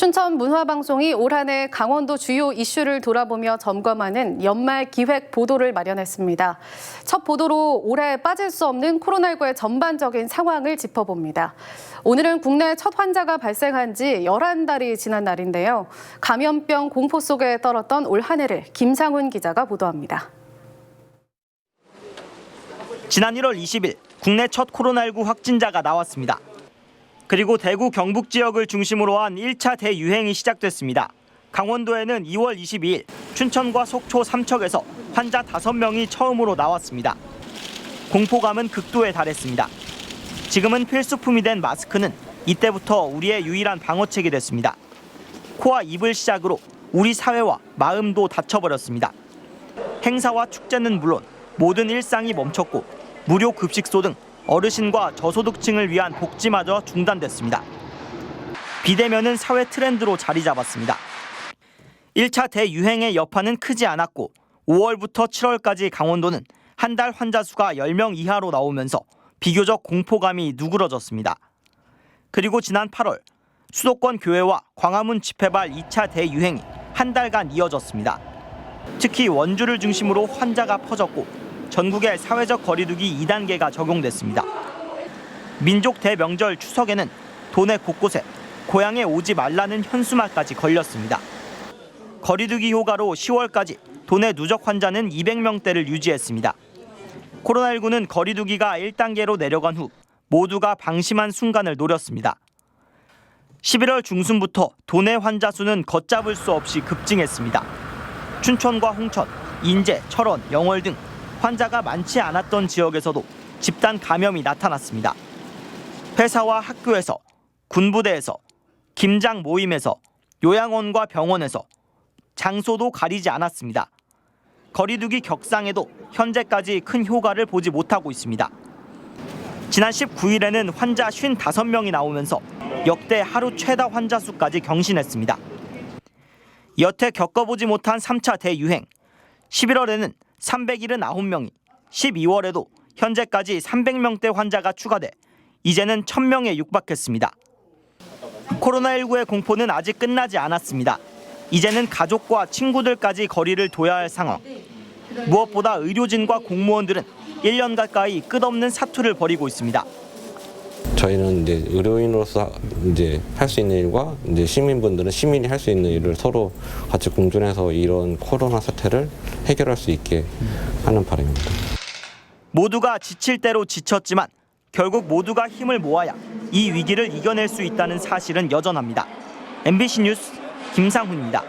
춘천 문화방송이 올 한 해 강원도 주요 이슈를 돌아보며 점검하는 연말 기획 보도를 마련했습니다. 첫 보도로 올해 빠질 수 없는 코로나19의 전반적인 상황을 짚어봅니다. 오늘은 국내 첫 환자가 발생한 지 11달이 지난 날인데요. 감염병 공포 속에 떨었던 올 한 해를 김상훈 기자가 보도합니다. 지난 1월 20일 국내 첫 코로나19 확진자가 나왔습니다. 그리고 대구 경북 지역을 중심으로 한 1차 대유행이 시작됐습니다. 강원도에는 2월 22일 춘천과 속초, 삼척에서 환자 5명이 처음으로 나왔습니다. 공포감은 극도에 달했습니다. 지금은 필수품이 된 마스크는 이때부터 우리의 유일한 방어책이 됐습니다. 코와 입을 시작으로 우리 사회와 마음도 닫혀버렸습니다. 행사와 축제는 물론 모든 일상이 멈췄고 무료 급식소 등 어르신과 저소득층을 위한 복지마저 중단됐습니다. 비대면은 사회 트렌드로 자리 잡았습니다. 1차 대유행의 여파는 크지 않았고 5월부터 7월까지 강원도는 한 달 환자 수가 10명 이하로 나오면서 비교적 공포감이 누그러졌습니다. 그리고 지난 8월 수도권 교회와 광화문 집회발 2차 대유행이 한 달간 이어졌습니다. 특히 원주를 중심으로 환자가 퍼졌고 전국에 사회적 거리두기 2단계가 적용됐습니다. 민족 대명절 추석에는 도내 곳곳에 고향에 오지 말라는 현수막까지 걸렸습니다. 거리두기 효과로 10월까지 도내 누적 환자는 200명대를 유지했습니다. 코로나19는 거리두기가 1단계로 내려간 후 모두가 방심한 순간을 노렸습니다. 11월 중순부터 도내 환자 수는 걷잡을 수 없이 급증했습니다. 춘천과 홍천, 인제, 철원, 영월 등 환자가 많지 않았던 지역에서도 집단 감염이 나타났습니다. 회사와 학교에서, 군부대에서, 김장 모임에서, 요양원과 병원에서 장소도 가리지 않았습니다. 거리두기 격상에도 현재까지 큰 효과를 보지 못하고 있습니다. 지난 19일에는 환자 55명이 나오면서 역대 하루 최다 환자 수까지 경신했습니다. 여태 겪어보지 못한 3차 대유행, 11월에는 379명이, 12월에도 현재까지 300명대 환자가 추가돼 이제는 1000명에 육박했습니다. 코로나19의 공포는 아직 끝나지 않았습니다. 이제는 가족과 친구들까지 거리를 둬야 할 상황. 무엇보다 의료진과 공무원들은 1년 가까이 끝없는 사투를 벌이고 있습니다. 저희는 이제 의료인으로서 이제 할 수 있는 일과 이제 시민분들은 시민이 할 수 있는 일을 서로 같이 공존해서 이런 코로나 사태를 해결할 수 있게 하는 바람입니다. 모두가 지칠 대로 지쳤지만 결국 모두가 힘을 모아야 이 위기를 이겨낼 수 있다는 사실은 여전합니다. MBC 뉴스 김상훈입니다.